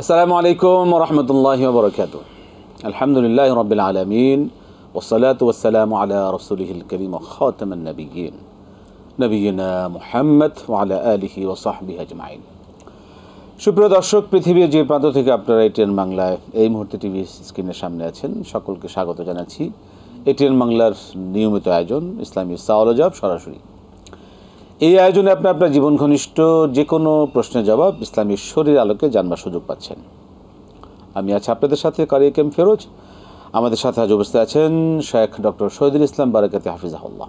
আসসালামু আলাইকুম ওয়া রাহমাতুল্লাহি ওয়া বারাকাতুহু। আলহামদুলিল্লাহি রাব্বিল আলামিন ওয়াসসালাতু ওয়াসসালামু আলা রাসূলিহিল কারীম ওয়া খাতামান নাবিয়্যিন নবিয়িনা মুহাম্মদ ওয়া আলা আলিহি ওয়া সাহবিহি আজমাইন। সুপ্রিয় দর্শক, পৃথিবীর যে প্রান্ত থেকে আপনারা এটিএন বাংলায় এই মুহূর্তে টিভি স্ক্রিনের সামনে আছেন, সকলকে স্বাগত জানাচ্ছি এটিএন বাংলার নিয়মিত আয়োজন ইসলামী সাওয়াল ও জবাব সরাসরি। এই আয়োজনে আপনি আপনার জীবন ঘনিষ্ঠ যে কোনো প্রশ্নের জবাব ইসলামী শরীর আলোকে জানবার সুযোগ পাচ্ছেন। আমি আছি আপনাদের সাথে কারি কেম ফেরোজ। আমাদের সাথে আজ উপস্থিত আছেন শেখ ডক্টর শহীদুল ইসলাম বারাকাতি হাফিজাহুল্লাহ।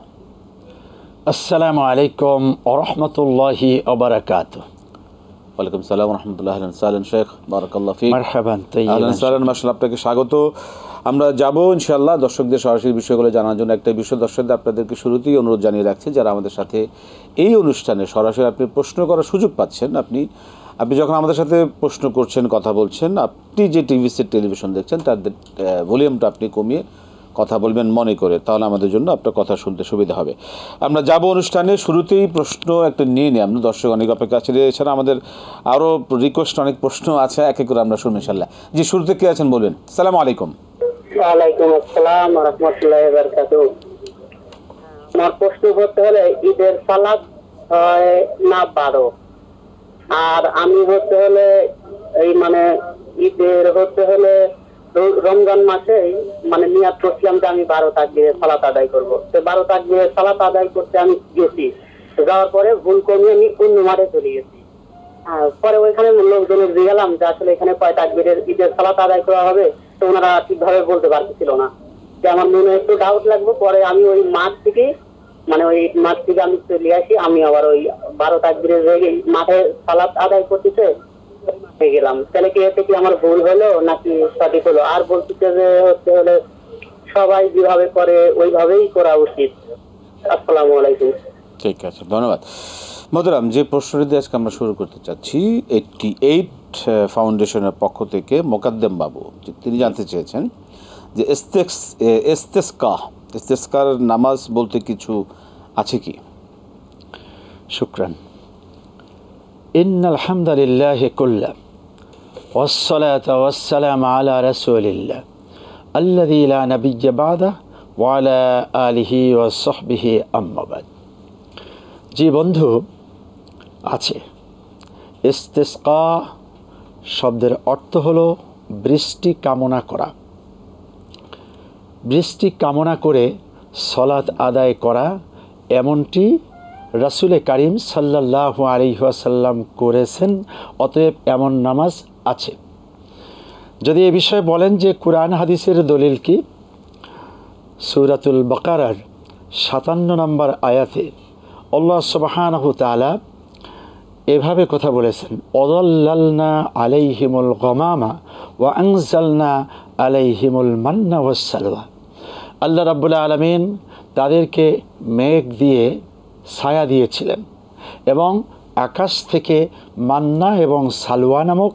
আসসালামু আলাইকুম ওয়া রাহমাতুল্লাহি ওয়া বারাকাতুহু। ওয়ালাইকুম সালাম ওয়া রাহমাতুল্লাহি ওয়া বারাকাতুহু। শেখ বারাকাল্লাহু ফিক। মারহাবান তাইয়িবান। আহলান সালাম, মাশাআল্লাহ, আপনাকে স্বাগত। আমরা যাব ইনশাআল্লাহ দর্শকদের সরাসরি বিষয়গুলো জানার জন্য। একটা বিষয় দর্শকদের আপনাদেরকে শুরুতেই অনুরোধ জানিয়ে রাখছি, যারা আমাদের সাথে এই অনুষ্ঠানে সরাসরি আপনি প্রশ্ন করার সুযোগ পাচ্ছেন, আপনি যখন আমাদের সাথে প্রশ্ন করছেন, কথা বলছেন, আপনি যে টিভি সেট টেলিভিশন দেখছেন তার ভলিউমটা আপনি কমিয়ে কথা বলবেন মনে করে, তাহলে আমাদের জন্য আপনার কথা শুনতে সুবিধা হবে। আমরা যাব অনুষ্ঠানে শুরুতেই প্রশ্ন একটা নিয়ে নিই। আমরা দর্শক অনেক অপেক্ষা আছে, এছাড়া আমাদের আরও রিকোয়েস্ট অনেক প্রশ্ন আছে, এক এক করে আমরা শুনবো ইনশাআল্লাহ। জি, শুরুতে কে আছেন বলবেন। আসসালামু আলাইকুম। ওয়ালাইকুম আসসালাম ওয়া রাহমাতুল্লাহি ওয়া বারাকাতুহু। আমার প্রশ্ন করতে হলে ঈদের সালাত হয় না 12, আর আমি হতে হলে এই ঈদের হতে হলে রমজান মাসে নিয়াত করছিলাম যে আমি 12 তাকবীরে সালাত আদায় করব। তো 12 তাকবীরে সালাত আদায় করতে আমি গেছি, যাওয়ার পরে ভুল করে আমি অন্য মাঠে চলে গেছি। পরে ওইখানে লোকজনের জিজ্ঞালাম যে আসলে এখানে কয় তাকবীরের ঈদের সালাত আদায় করা হবে, তো ওনারা ঠিকভাবে বলতে পারছিল না। যে আমার মনে একটু ডাউট লাগবে, পরে আমি ওই মাঠ থেকে আমি চলে আসি। আমি আবার ওই 12 তাকবীরের মাঠে সালাত আদায় করতেছে গেলাম। তাহলে কি এতে কি আমার ভুল হলো নাকি সঠিক হলো? আর বলতেছে যে হচ্ছে হলে সবাই যেভাবে করে ওইভাবেই করা উচিত। আসসালামু আলাইকুম। ঠিক আছে, ধন্যবাদ মোহতারাম। যে প্রশ্নটি দিয়ে আজকে আমরা শুরু করতে চাচ্ছি, 88 ফাউন্ডেশনের পক্ষ থেকে মোকাদ্দেম বাবু তিনি জানতে চেয়েছেন যে ইস্তেসকার নামাজ বলতে কিছু আছে কি? শুকরান। ইন্নাল হামদালিল্লাহি কুল্লা ওয়াসসালাতু ওয়াসসালামু আলা রাসূলিল্লাহ আল্লাযী লা নাবিয়্যা বা'দা ওয়া আলা আলিহি ওয়া সাহবিহি আম্মা বা'দ। জি বন্ধু, আছে। ইস্তেসকা শব্দের অর্থ হলো বৃষ্টি কামনা করা। বৃষ্টি কামনা করে সালাত আদায় করা, এমনটি রাসূলে কারীম সাল্লাল্লাহু আলাইহি ওয়াসাল্লাম করেছেন। অতএব এমন নামাজ আছে। যদি এ বিষয়ে বলেন যে কুরআন হাদিসের দলিল কি, সূরাতুল বাকারার 57 নম্বর আয়াতে আল্লাহ সুবহানাহু তাআলা এভাবে কথা বলেছেন, ওয়াযাল্লালনা আলাইহিমুল গামামা ওয়া আনজালনা আলাইহিমুল মান্না ওয়াসসালওয়া। আল্লাহ রাব্বুল আলামিন তাদেরকে মেঘ দিয়ে ছায়া দিয়েছিলেন এবং আকাশ থেকে মান্না এবং সালওয়া নামক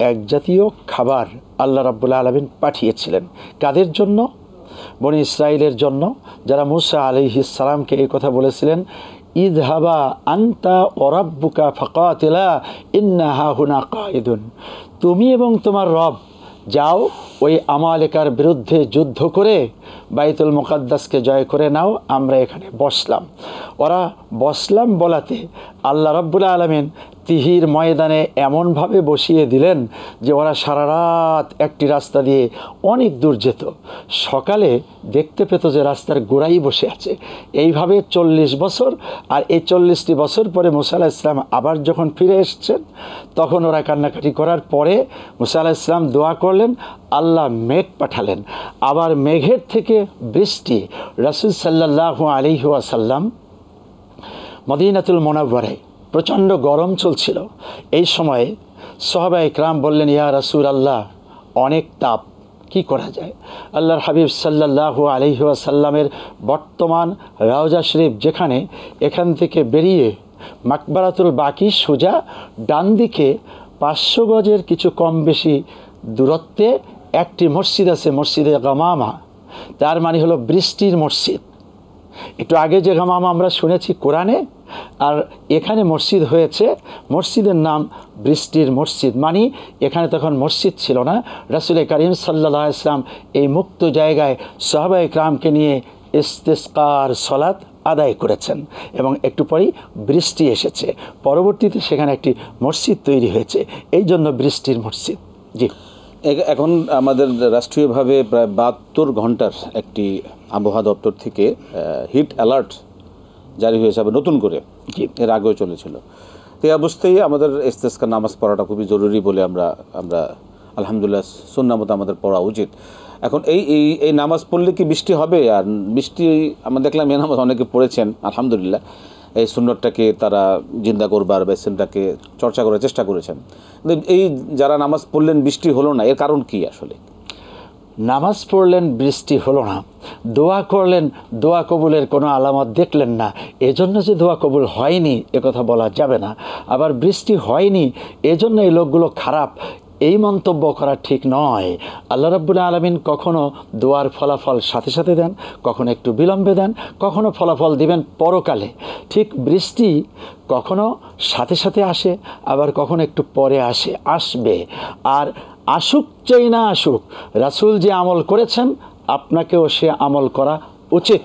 এক জাতীয় খাবার আল্লাহ রাব্বুল আলামিন পাঠিয়েছিলেন। কাদের জন্য? বনি ইসরাইলের জন্য, যারা মূসা আলাইহিস সালামকে এই কথা বলেছিলেন, ইযহাবা আনতা ওয়া রাব্বুকা ফাকাতিলা ইন্না হাহুনা কাঈদুন। তুমি এবং তোমার রব যাও, ওই আমালেকার বিরুদ্ধে যুদ্ধ করে বাইতুল মুকাদ্দাসকে জয় করে নাও, আমরা এখানে বসলাম। ওরা বসলাম বলাতে আল্লাহ রাব্বুল আলামিন তিহির ময়দানে এমনভাবে বসিয়ে দিলেন যে ওরা সারা রাত একটি রাস্তা দিয়ে অনেক দূর যেত, সকালে দেখতে পেত যে রাস্তার গোড়ায় বসে আছে। এইভাবে 40 বছর। আর এই 40টি বছর পরে মূসা আলাইহিস সালাম আবার যখন ফিরে এসেছেন, তখন ওরা কান্নাকাটি করার পরে মূসা আলাইহিস সালাম দোয়া করলেন, আল্লাহ মেঘ পাঠালেন। আবার মেঘের থেকে বৃষ্টি। রাসূল সাল্লাল্লাহু আলাইহি ওয়াসাল্লাম মদিনাতুল মুনাওয়ারায় প্রচণ্ড গরম চলছিল। এই সময়ে সাহাবায়ে কেরাম বললেন, ইয়া রাসূলুল্লাহ, অনেক তাপ, কি করা যায়? আল্লাহর হাবিব সাল্লাল্লাহু আলাইহি ওয়াসাল্লামের বর্তমান রাওজা শরীফ যেখানে, এখান থেকে বেরিয়ে মাকবারাতুল বাকি সোজা ডান দিকে 500 গজের কিছু কম বেশি দূরত্বে একটি মসজিদ আছে, মসজিদে গামামা। তার মানে হলো বৃষ্টির মসজিদ। একটু আগে যে গামামা আমরা শুনেছি কোরআনে, আর এখানে মসজিদ হয়েছে, মসজিদের নাম বৃষ্টির মসজিদ, মানে এখানে তখন মসজিদ ছিল না। রাসূল করিম সাল্লাল্লাহু আলাইহি ওয়াসাল্লাম এই মুক্ত জায়গায় সাহাবায়ে কিরামকে নিয়ে ইস্তিসকার সালাত আদায় করেছেন এবং একটু পরেই বৃষ্টি এসেছে, পরবর্তীতে সেখানে একটি মসজিদ তৈরি হয়েছে, এই জন্য বৃষ্টির মসজিদ। জি, এখন আমাদের রাষ্ট্রীয়ভাবে প্রায় 72 ঘন্টার একটি আবহাওয়া দপ্তর থেকে হিট অ্যালার্ট জারি হয়েছে আবার নতুন করে, এর আগেও চলেছিল। তো এই অবস্থায় আমাদের ইস্তেসকার নামাজ পড়াটা খুবই জরুরি বলে আমরা আলহামদুলিল্লাহ সুন্নাহ মতো আমাদের পড়া উচিত। এখন এই নামাজ পড়লে কি বৃষ্টি হবে? আর বৃষ্টি আমরা দেখলাম এই নামাজ অনেকে পড়েছেন আলহামদুলিল্লাহ, এই সুন্নতটাকে তারা জিন্দা করবার বা সুন্নতটাকে চর্চা করার চেষ্টা করেছেন। কিন্তু এই যারা নামাজ পড়লেন বৃষ্টি হলো না, এর কারণ কি আসলে? নামাজ পড়লেন বৃষ্টি হলো না, দোয়া করলেন দোয়া কবুলের কোনো আলামত দেখলেন না, এজন্য যে দোয়া কবুল হয়নি একথা বলা যাবে না। আবার বৃষ্টি হয়নি এজন্য এই লোকগুলো খারাপ, এই মন্তব্য করা ঠিক নয়। আল্লাহ রাব্বুল আলামিন কখনো দোয়ার ফলাফল সাথে সাথে দেন, কখনো একটু বিলম্বে দেন, কখনো ফলাফল দিবেন পরকালে। ঠিক বৃষ্টি কখনো সাথে সাথে আসে, আবার কখনো একটু পরে আসবে। আর আসুক চাই না আসুক, রাসূল যে আমল করেছেন আপনাকেও সে আমল করা উচিত।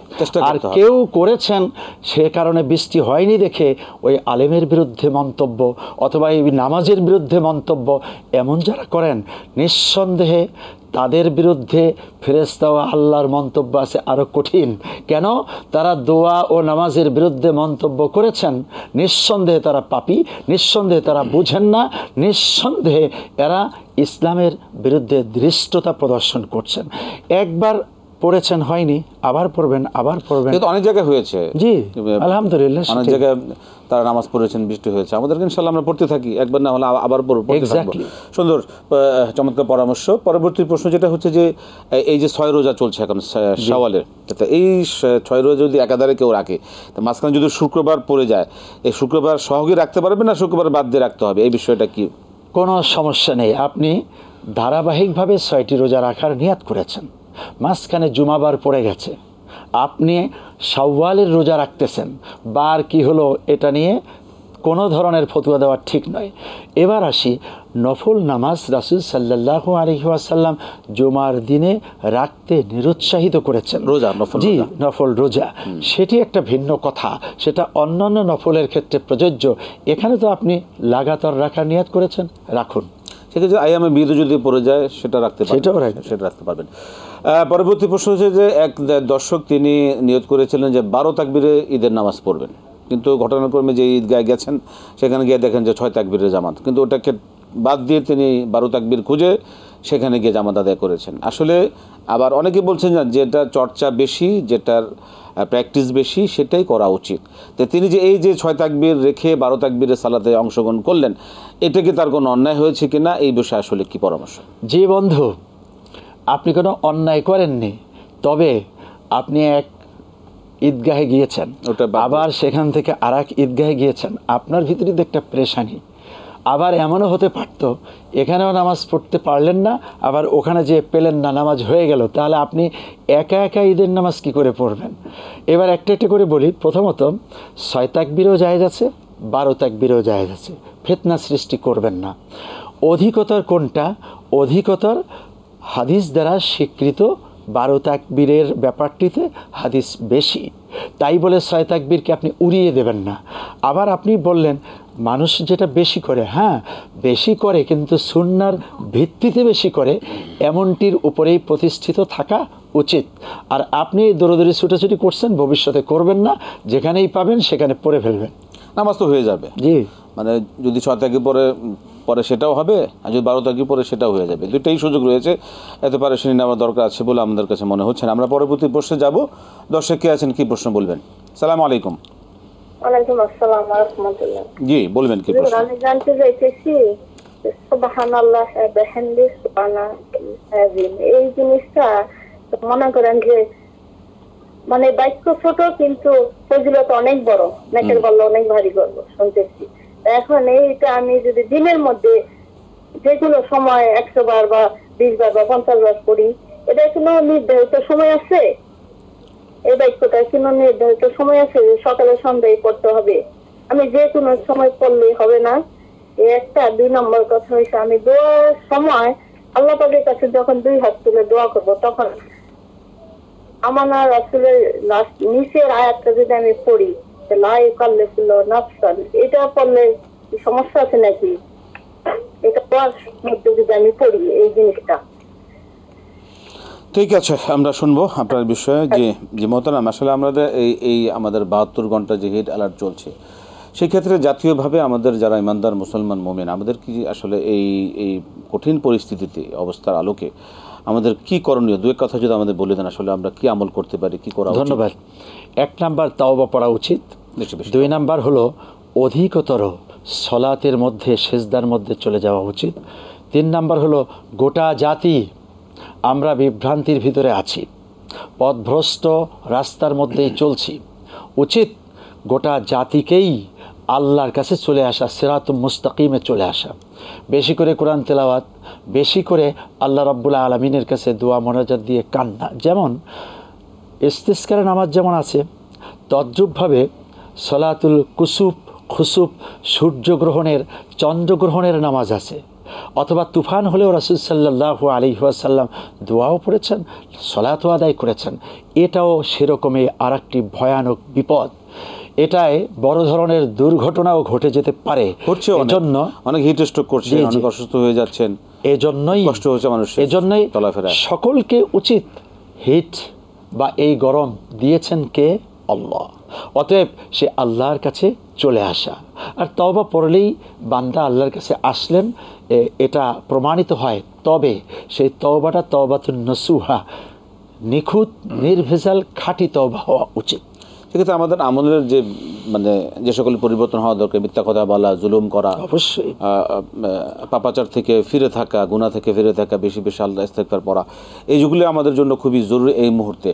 আর কেউ করেছেন সে কারণে বৃষ্টি হয়নি দেখে ওই আলেমের বিরুদ্ধে মন্তব্য অথবা এই নামাজের বিরুদ্ধে মন্তব্য, এমন যারা করেন নিঃসন্দেহে তাদের বিরুদ্ধে ফেরেশতা ও আল্লাহর মন্তব্য আছে আরও কঠিন। কেন? তারা দোয়া ও নামাজের বিরুদ্ধে মন্তব্য করেছেন, নিঃসন্দেহে তারা পাপী, নিঃসন্দেহে তারা বুঝেন না, নিঃসন্দেহে এরা ইসলামের বিরুদ্ধে ধৃষ্টতা প্রদর্শন করছেন। একবার পড়েছেন হয়নি, আবার পড়বেন, আবার পড়বেন। কিন্তু অনেক জায়গায় হয়েছে, জি আলহামদুলিল্লাহ, অনেক জায়গায় তারা নামাজ পড়েছেন, বৃষ্টি হয়েছে। আমাদেরকে ইনশাআল্লাহ আমরা পড়তে থাকি, একবার না হলে আবার পড়তে থাকবো। সুন্দর চমৎকার পরামর্শ। পরবর্তী প্রশ্ন যেটা হচ্ছে যে এই যে 6 রোজা চলছে এখন শাওয়ালের, এই 6 রোজা যদি একাধারে কেউ রাখে, তো মাঝখানে যদি শুক্রবার পড়ে যায়, এই শুক্রবার সহজে রাখতে পারবে না শুক্রবার বাদ দিয়ে রাখতে হবে, এই বিষয়টা কি? কোনো সমস্যা নেই। আপনি ধারাবাহিকভাবে 6টি রোজা রাখার নিয়াত করেছেন, মাঝখানে জুমাবার পড়ে গেছে, আপনি শাওয়ালের রোজা রাখতেছেন, বার কি হলো এটা নিয়ে কোনো ধরনের ফতোয়া দেওয়া ঠিক নয়। এবার আসি নফল নামাজ। রাসূল সাল্লাল্লাহু আলাইহি ওয়াসাল্লাম জুমার দিনে রাখতে নিরুৎসাহিত করেছেন। রোজা, জি নফল রোজা, সেটি একটা ভিন্ন কথা, সেটা অন্যান্য নফলের ক্ষেত্রে প্রযোজ্য। এখানে তো আপনি লাগাতার রাখার নিয়াত করেছেন, রাখুন। সেক্ষেত্রে আইয়ামে বিদ যদি পড়ে যায় সেটা রাখতে পারবেন, সেটা রাখতে পারবেন। পরবর্তী প্রশ্ন হচ্ছে যে এক দর্শক তিনি নিয়ত করেছিলেন যে 12 তাকবীরে ঈদের নামাজ পড়বেন, কিন্তু ঘটনাক্রমে যে ঈদগাহে গেছেন সেখানে গিয়ে দেখেন যে 6 তাকবীরের জামাত, কিন্তু ওটাকে বাদ দিয়ে তিনি 12 তাকবীর খুঁজে সেখানে গিয়ে জামাত আদায় করেছেন। আসলে আবার অনেকে বলছেন যে যেটা চর্চা বেশি, যেটার প্র্যাকটিস বেশি সেটাই করা উচিত। তো তিনি যে এই যে 6 তাকবীর রেখে 12 তাকবীরের সালাতে অংশগ্রহণ করলেন, এটা কি তার কোনো অন্যায় হয়েছে কিনা, এই বিষয়ে আসলে কি পরামর্শ? জি বন্ধু, আপনি কোনো অন্যায় করেননি, তবে আপনি এক ঈদগাহে গিয়েছেন, আবার সেখান থেকে আর এক ঈদগাহে গিয়েছেন, আপনার ভিতরে তো একটা পেরেশানি। আবার এমনও হতে পারত এখানেও নামাজ পড়তে পারলেন না, আবার ওখানে যে পেলেন না, নামাজ হয়ে গেল, তাহলে আপনি একা একা ঈদের নামাজ কি করে পড়বেন? এবার একটা একটা করে বলি। প্রথমত 6 তাকবীরও জায়েজ আছে, 12 তাকবীরও জায়েজ আছে, ফিতনা সৃষ্টি করবেন না। অধিকতর কোনটা? অধিকতর হাদিস দ্বারা স্বীকৃত 12 তাকবীরের ব্যাপারটিতে হাদিস বেশি, তাই বলে 6 তাকবীরকে আপনি উড়িয়ে দেবেন না। আবার আপনি বললেন মানুষ যেটা বেশি করে, হ্যাঁ বেশি করে, কিন্তু সুন্নাহর ভিত্তিতে বেশি করে, এমনটির উপরেই প্রতিষ্ঠিত থাকা উচিত। আর আপনি দৌড়দৌড়ি ছুটাছুটি করছেন, ভবিষ্যতে করবেন না, যেখানেই পাবেন সেখানে পড়ে ফেলবেন, নামাজ তো হয়ে যাবে। জি, মানে যদি 6 তাকবীর পরে সেটাও হবে, আর যদি 12 তাকবীর পরে সেটাও হয়ে যাবে, দুটোই সুযোগ রয়েছে। এত পারেশানি নেওয়ার দরকার আছে বলে আমাদের কাছে মনে হচ্ছে না। আমরা পরবর্তী প্রশ্নে যাব। দর্শক কে আছেন, কি প্রশ্ন বলবেন? সালাম আলাইকুম। ওয়ালাইকুম আসসালাম ওয়া রাহমাতুল্লাহ। জি বলবেন, কি প্রশ্ন? আমি জানতে চাইতেছি সুবহানাল্লাহ ওয়া বিহামদিহি সুবহানাল্লাহ, এই জিনিসটা মনে করেন যে মানে বাক্য ছোট কিন্তু ফজিলত অনেক বড়, নেকের বল্লা অনেক ভারী করব শুনতেছি। এখন এইটা আমি যদি দিনের মধ্যে যেগুলো সময় 100 বার বা 20 বার বা 50 বার করি, এটা কোনো নির্ধারিত সময় আছে? এই বাক্যটা কোনো নির্ধারিত সময় আছে যে সকালে সন্ধ্যায় পড়তে হবে? আমি যে কোনো সময় পড়লেই হবে না? এই একটা। 2 নম্বর কথা হয়েছে, আমি দোয়ার সময় আল্লাহ পাকের কাছে যখন 2 হাত তুলে দোয়া করব, তখন আমানা রাসূলের নিচের আয়াতটা যদি আমি পড়ি, লা ইউকাল্লিফুল্লাহু নাফসান, এটা পড়লে কি সমস্যা আছে নাকি? এটা পড়ার মধ্যে যদি আমি পড়ি এই জিনিসটা। ঠিক আছে, আমরা শুনবো আপনার বিষয়ে। যে মোহতারাম, আসলে আমাদের এই আমাদের 72 ঘন্টা যে হিট অ্যালার্ট চলছে, সেই ক্ষেত্রে জাতীয়ভাবে আমাদের যারা ইমানদার মুসলমান মুমিন, আমাদের কি আসলে এই কঠিন পরিস্থিতিতে অবস্থার আলোকে আমাদের কি করণীয়, 2 কথা যদি আমাদের বলে দেন, আসলে আমরা কি আমল করতে পারি, কি করা উচিত? ধন্যবাদ। 1 নাম্বার তাওবা পড়া উচিত। 2 নাম্বার হলো অধিকতর সলাতের মধ্যে, সেজদার মধ্যে চলে যাওয়া উচিত। 3 নাম্বার হলো গোটা জাতি আমরা বিভ্রান্তির ভিতরে আছি, পথভ্রষ্ট রাস্তার মধ্যেই চলছি। উচিত গোটা জাতিকেই আল্লাহর কাছে চলে আসা, সিরাতুল মুস্তাকিমে চলে আসা, বেশি করে কোরআন তেলাওয়াত, বেশি করে আল্লাহ রাব্বুল আলামিনের কাছে দোয়া মোনাজাত দিয়ে কান্না। যেমন ইস্তিসকার নামাজ যেমন আছে, তদ্রূপভাবে সলাতুল কুসুফ খুসুফ, সূর্যগ্রহণের চন্দ্রগ্রহণের নামাজ আছে। অথবা তুফান হলেও রাসূল সাল্লাল্লাহু আলাইহি ওয়াসাল্লাম দোয়াও পড়েছেন, সলাতও আদায় করেছেন। এটাও সেরকমই আরেকটি ভয়ানক বিপদ। এটায় বড় ধরনের দুর্ঘটনাও ঘটে যেতে পারে। এজন্য অনেক হিট স্ট্রোক করছে, অনেক অসুস্থ হয়ে যাচ্ছেন, এজন্যই কষ্ট হচ্ছে মানুষের। এজন্যই চলাফেরা সকলকে উচিত, হিট বা এই গরম দিয়েছেন কে? আল্লাহ। অতএব সে আল্লাহর কাছে চলে আসা, আর তওবা পড়লেই বান্দা আল্লাহর কাছে আসলেন এটা প্রমাণিত হয়। তবে সেই তওবাটা তওবাতুন নসুহা, নিখুঁত নির্ভেজাল খাঁটি তওবা হওয়া উচিত। সেক্ষেত্রে আমাদের আমলের যে সকল পরিবর্তন হওয়া দরকার, মিথ্যা কথা বলা, জুলুম করা, অবশ্যই পাপাচার থেকে ফিরে থাকা, গুনাহ থেকে ফিরে থাকা, বেশি বেশি আল্লাহ ইস্তেগফার পড়া, এইগুলি আমাদের জন্য খুবই জরুরি এই মুহূর্তে।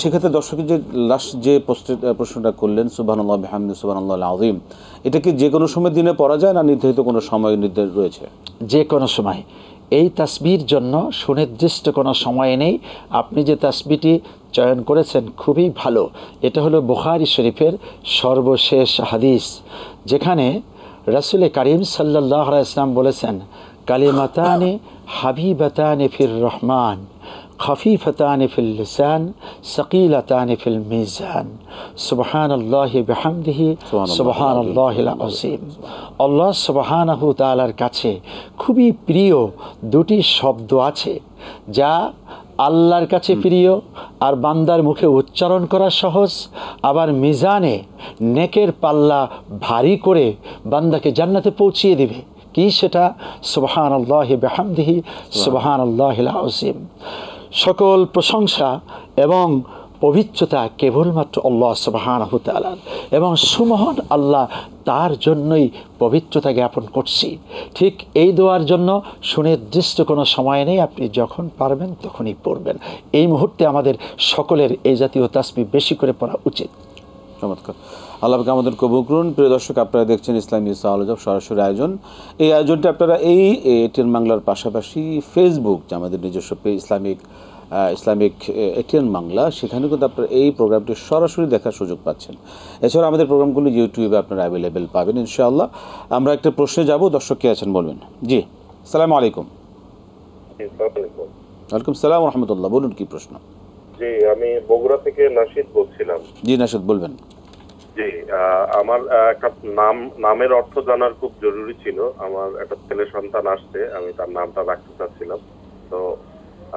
সেক্ষেত্রে দর্শকের যে লাস্ট যে প্রশ্নটা করলেন, সুবহানাল্লাহ বিহামদিহি সুবহানাল্লাহিল আযীম, এটা কি যে কোনো সময় দিনে পড়া যায়, না নির্ধারিত কোনো সময় নির্ধারিত রয়েছে? যে কোনো সময়। এই তাসবির জন্য সুনির্দিষ্ট কোনো সময় নেই। আপনি যে তাসবিটি চয়ন করেছেন খুবই ভালো। এটা হলো বুখারী শরীফের সর্বশেষ হাদিস, যেখানে রাসূল কারীম সাল্লাল্লাহু আলাইহি ওয়াসাল্লাম বলেছেন, কালিমাতানি হাবিবাতানি ফির রহমান, খফিফাতানি ফিল লিসান, সাকিলাতানি ফিল মিজান, সুবহানাল্লাহি বিহামদিহি সুবহানাল্লাহিল আযীম। আল্লাহ সুবহানাহু তাআলার কাছে খুবই প্রিয় 2টি শব্দ আছে, যা আল্লাহর কাছে প্রিয় আর বান্দার মুখে উচ্চারণ করা সহজ, আবার মিজানে নেকের পাল্লা ভারী করে বান্দাকে জান্নাতে পৌঁছিয়ে দিবে। কি সেটা? সুবহানাল্লাহি বিহামদিহি সুবহানাল্লাহিল আযীম। সকল প্রশংসা এবং পবিত্রতা কেবলমাত্র আল্লাহ সুবহানাহু তাআলার, এবং সুমহান আল্লাহ, তার জন্যই পবিত্রতা জ্ঞাপন করছি। ঠিক এই দোয়ার জন্য সুনির্দিষ্ট কোনো সময় নেই, আপনি যখন পারবেন তখনই পড়বেন। এই মুহূর্তে আমাদের সকলের এই জাতীয় তাসবিহ বেশি করে পড়া উচিত। চমৎকার, আল্লাহকে আমাদের কবুল করুন। প্রিয় দর্শক, আপনারা দেখছেন ইসলামী সাওয়ালজব সরাসরি আয়োজন। এই আয়োজনটা আপনারা এই এটিএন বাংলার পাশাপাশি ফেসবুক, যে আমাদের নিজস্ব ইসলামিক এটিএন বাংলা, সেখানে কিন্তু আপনারা এই প্রোগ্রামটি সরাসরি দেখার সুযোগ পাচ্ছেন। এছাড়া আমাদের প্রোগ্রামগুলো ইউটিউবে আপনারা অ্যাভেলেবেল পাবেন ইনশাআল্লাহ। আমরা একটা প্রশ্নে যাব, দর্শক কে আছেন বলবেন। জি, আসসালামু আলাইকুম। ওয়ালাইকুম সালাম ওয়া রাহমাতুল্লাহ। বলুন কি প্রশ্ন? জি, আমি বগুড়া থেকে নাশিদ বলছিলাম। জি নাশিদ, বলবেন। জি, আমার একটা নামের অর্থ জানার খুব জরুরি ছিল। আমার একটা ছেলে সন্তান আসছে, আমি তার নামটা রাখতে চাচ্ছিলাম। তো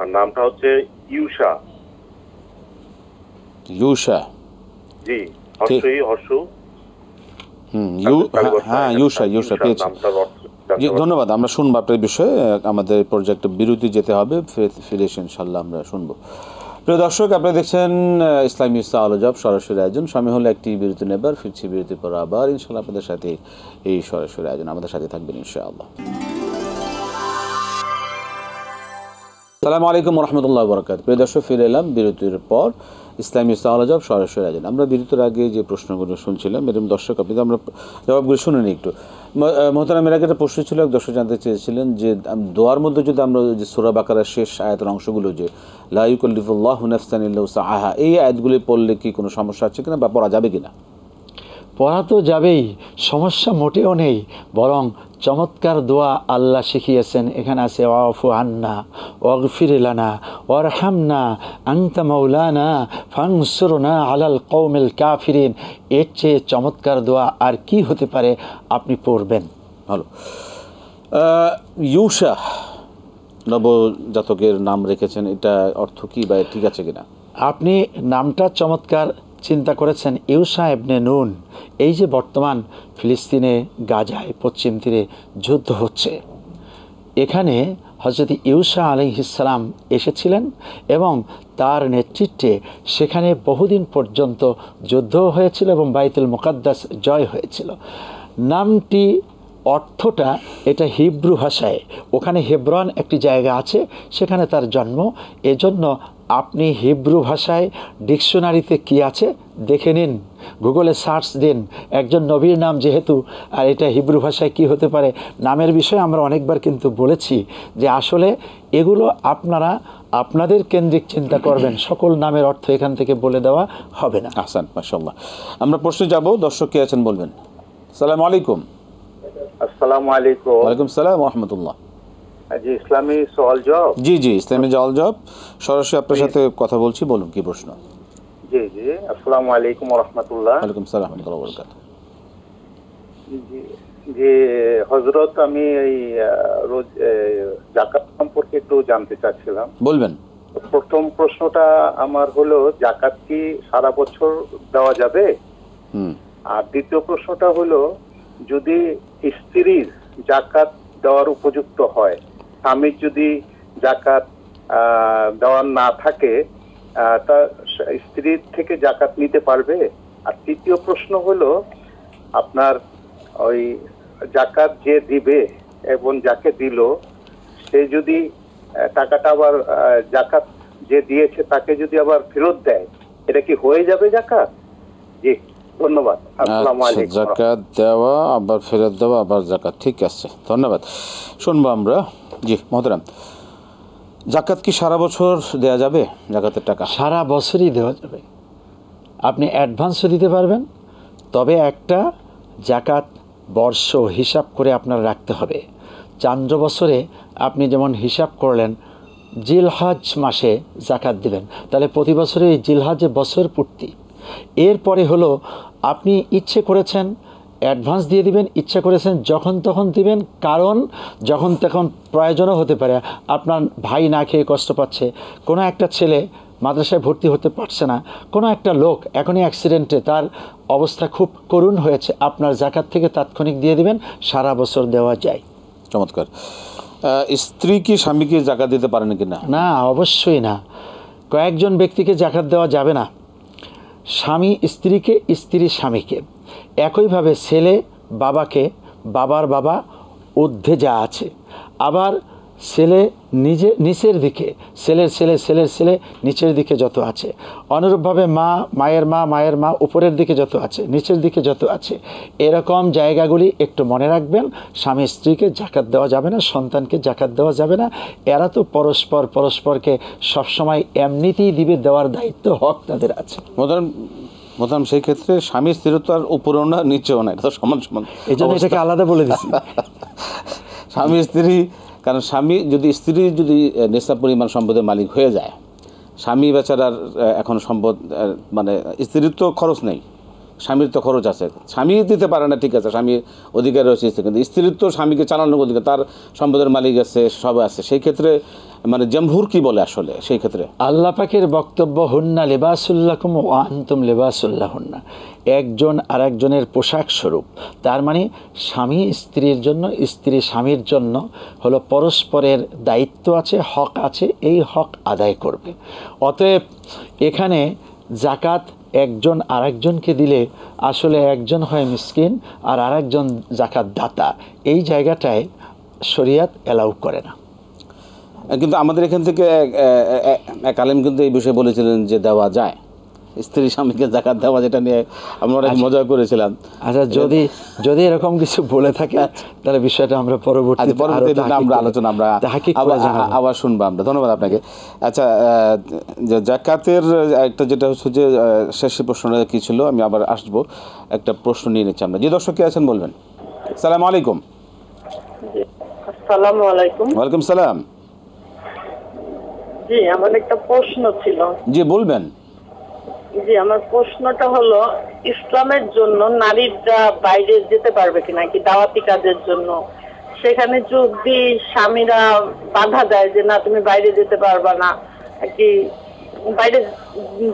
আর নামটা হচ্ছে ইউশা। ইউশা? জি, হর্ষই হর্ষু। হ্যাঁ, ইউশা পেয়েছি। জি, ধন্যবাদ। আমরা শুনবো আপনার বিষয়ে। আমাদের প্রজেক্ট বিরতি যেতে হবে, ফিরে এসে ইনশাআল্লাহ আমরা শুনবো। প্রিয় দর্শক, আপনারা দেখছেন ইসলামী সাওয়ালজব সরাসরি আয়োজন। সময় হলো একটি বিরতি নেবার, ফিরছি বিরতি পর আবার ইনশাআল্লাহ আপনাদের সাথে এই সরাসরি আয়োজন। আমাদের সাথে থাকবেন ইনশাআল্লাহ। আসসালামু আলাইকুম ওয়া রাহমাতুল্লাহি ওয়া বারাকাতুহু। প্রিয় দর্শক, ফিরে এলাম বিরতির পর ইসলামী সাওয়ালজব সরাসরি আয়োজন। আমরা বিরতির আগে যে প্রশ্নগুলো শুনছিলাম, এরকম দর্শক আপনি তো আমরা জবাবগুলো শুনে নিই একটু। মোহতারাম, এর আগে একটা প্রশ্ন ছিল, এক দর্শক জানতে চেয়েছিলেন যে দোয়ার মধ্যে যদি আমরা যে সূরা বাকারার শেষ আয়াতের অংশগুলো, যে লা ইউকাল্লিফুল্লাহু নাফসান ইল্লা উসআহা, এই আয়াতগুলি পড়লে কি কোনো সমস্যা আছে কিনা বা পড়া যাবে কিনা? পড়া তো যাবেই, সমস্যা মোটেও নেই, বরং চমৎকার দোয়া আল্লাহ শিখিয়েছেন। এখানে আছে ওয়াফু আন্না ওয়াগফির লানা ওয়ারহামনা আনতা মাওলানা ফানসুরনা আলাল কওমিল কাফিরিন। এর চেয়ে চমৎকার দোয়া আর কি হতে পারে, আপনি পড়বেন। ভালো। ইউশা নবজাতকের নাম রেখেছেন, এটা অর্থ কি বা ঠিক আছে কিনা? আপনি নামটা চমৎকার চিন্তা করেছেন, ইউশা ইবনে নুন। এই যে বর্তমান ফিলিস্তিনে গাজায় পশ্চিম তীরে যুদ্ধ হচ্ছে, এখানে হযরত ইউশা আলাইহিস সালাম এসেছিলেন এবং তার নেতৃত্বে সেখানে বহুদিন পর্যন্ত যুদ্ধ হয়েছিল এবং বাইতুল মুকাদ্দাস জয় হয়েছিল। নামটি অর্থটা এটা হিব্রু ভাষায়, ওখানে হেব্রন একটি জায়গা আছে, সেখানে তার জন্ম। এজন্য আপনি হিব্রু ভাষায় ডিকশনারিতে কি আছে দেখে নিন, গুগলে সার্চ দিন, একজন নবীর নাম যেহেতু, আর এটা হিব্রু ভাষায় কি হতে পারে। নামের বিষয়ে আমরা অনেকবার কিন্তু বলেছি যে আসলে এগুলো আপনারা আপনাদের কেন্দ্রিক চিন্তা করবেন, সকল নামের অর্থ এখান থেকে বলে দেওয়া হবে না। আহসান, মাশাআল্লাহ। আমরা প্রশ্নে যাব, দর্শক কে আছেন বলবেন। আসসালামু আলাইকুম। আসসালামু আলাইকুম। ওয়ালাইকুম সালাম ওয়া রাহমাতুল্লাহ। জি, ইসলামী সওয়াল জবাব। জি জি, ইসলামী সওয়াল জবাব, সরাসরি আপনার সাথে কথা বলছি, বলুন কি প্রশ্ন। জি জি, আসসালামু আলাইকুম ওয়া রাহমাতুল্লাহ। ওয়ালাইকুম সালাম ওয়া রাহমাতুল্লাহি ওয়া বারাকাতুহু। জি জি হযরত, আমি এই রোজ যাকাত সম্পর্কে একটু জানতে চাচ্ছিলাম। বলবেন। প্রথম প্রশ্নটা আমার হলো, যাকাত কি সারা বছর দেওয়া যাবে? আর দ্বিতীয় প্রশ্নটা হলো, যদি স্ত্রীর যাকাত দেওয়ার উপযুক্ত হয়, স্বামীর যদি যাকাত দেওয়ার না থাকে, তা স্ত্রীর থেকে যাকাত নিতে পারবে? আর তৃতীয় প্রশ্ন হলো, আপনার ওই যাকাত যে দিবে এবং যাকে দিল, সে যদি টাকাটা আবার যাকাত যে দিয়েছে তাকে যদি আবার ফেরত দেয়, এটা কি হয়ে যাবে যাকাত? জি, ধন্যবাদ। আসসালামু আলাইকুম। যাকাত দেওয়া আবার ফেরত দেওয়া আবার যাকাত, ঠিক আছে, ধন্যবাদ। শুনবো আমরা। জি মোহতারাম, যাকাত কি সারা বছর দেয়া যাবে? যাকাতের টাকা সারা বছরই দেওয়া যাবে, আপনি অ্যাডভান্সও দিতে পারবেন, তবে একটা যাকাত বর্ষ হিসাব করে আপনার রাখতে হবে। চান্দ্র বছরে আপনি যেমন হিসাব করলেন জিলহজ মাসে যাকাত দিবেন, তাহলে প্রতি বছরে এই জিলহজে বছর পূর্তি। এরপরে হলো আপনি ইচ্ছে করেছেন অ্যাডভান্স দিয়ে দিবেন, ইচ্ছা করেছেন যখন তখন দিবেন, কারণ যখন তখন প্রয়োজনও হতে পারে। আপনার ভাই না খেয়ে কষ্ট পাচ্ছে, কোনো একটা ছেলে মাদ্রাসায় ভর্তি হতে পারছে না, কোনো একটা লোক এখনই অ্যাক্সিডেন্টে তার অবস্থা খুব করুণ হয়েছে, আপনার যাকাত থেকে তাৎক্ষণিক দিয়ে দিবেন, সারা বছর দেওয়া যায়। চমৎকার। স্ত্রী কি স্বামীকে যাকাত দিতে পারেন কিনা? না, অবশ্যই না। কয়েকজন ব্যক্তিকে যাকাত দেওয়া যাবে না, স্বামী স্ত্রীকে, স্ত্রী স্বামীকে। একইভাবে ছেলে বাবাকে, বাবার বাবা ঊর্ধ্বে যা আছে, আবার ছেলে নিচের দিকে, ছেলের ছেলে ছেলের ছেলে নিচের দিকে যত আছে, অনুরূপভাবে মা মায়ের মা মায়ের মা উপরের দিকে যত আছে, নিচের দিকে যত আছে, এরকম জায়গাগুলি একটু মনে রাখবেন। স্বামী স্ত্রীকে যাকাত দেওয়া যাবে না, সন্তানকে যাকাত দেওয়া যাবে না। এরা তো পরস্পরকে সবসময় এমনিতেই দিবে, দেওয়ার দায়িত্ব হক তাদের আছে। মোহতারাম, সেই ক্ষেত্রে স্বামী স্ত্রীর তো আর উপরেও না নিচেও না, এটা তো সমান সমান, এই জন্য এটাকে আলাদা বলে দিচ্ছি। স্বামী স্ত্রী, কারণ স্বামী যদি, স্ত্রী যদি নেশা পরিমাণ সম্পদের মালিক হয়ে যায়, স্বামী বেচারার এখন সম্পদ, মানে স্ত্রীর তো খরচ নেই, স্বামীর তো খরচ আছে। স্বামী দিতে পারে না, ঠিক আছে, স্বামীর অধিকার রয়েছে, কিন্তু স্ত্রীর তো স্বামীকে চালানোর অধিকার, তার সম্পদের মালিক আছে, সব আছে। সেই ক্ষেত্রে মানে জমহুর কি বলে আসলে সেই ক্ষেত্রে? আল্লাহ পাকের বক্তব্য, হুন্না লিবাসুল্লাকুম ওয়া আনতুম লিবাসুল্লাহুন্না, একজন আর একজনের পোশাক স্বরূপ। তার মানে স্বামী স্ত্রীর জন্য, স্ত্রী স্বামীর জন্য হলো পরস্পরের দায়িত্ব আছে, হক আছে, এই হক আদায় করবে। অতএব এখানে যাকাত একজন আরেকজনকে দিলে আসলে একজন হয় মিসকিন আর আরেকজন যাকাত দাতা, এই জায়গাটায় শরিয়াত অ্যালাউ করে না। কিন্তু আমাদের এখান থেকে এক আলেম কিন্তু এই বিষয়ে বলেছিলেন যে দেওয়া যায়, স্ত্রী স্বামীকে জাকাত দেওয়া, যেটা নিয়ে আমরা অনেক মজা করেছিলাম। আচ্ছা, যদি এরকম কিছু বলে থাকে তাহলে বিষয়টা আমরা পরবর্তীতে আমরা আলোচনা আবার শুনবো আমরা। ধন্যবাদ আপনাকে। আচ্ছা, জাকাতের একটা যেটা হচ্ছে যে শেষ প্রশ্নটা কি ছিল, আমি আবার আসবো, একটা প্রশ্ন নিয়ে নিচ্ছি আমরা। যে দর্শক কে আছেন বলবেন। সালাম আলাইকুম। আসসালামু আলাইকুম। ওয়ালাইকুম সালাম। জি, আমার একটা প্রশ্ন ছিল। জি বলবেন। জি, আমার প্রশ্নটা হলো, ইসলামের জন্য নারীরা বাইরে যেতে পারবে কিনা, কি দাওয়াতি কাজের জন্য? সেখানে যদি স্বামীরা বাধা দেয় যে না তুমি বাইরে যেতে পারবা না, কি বাইরে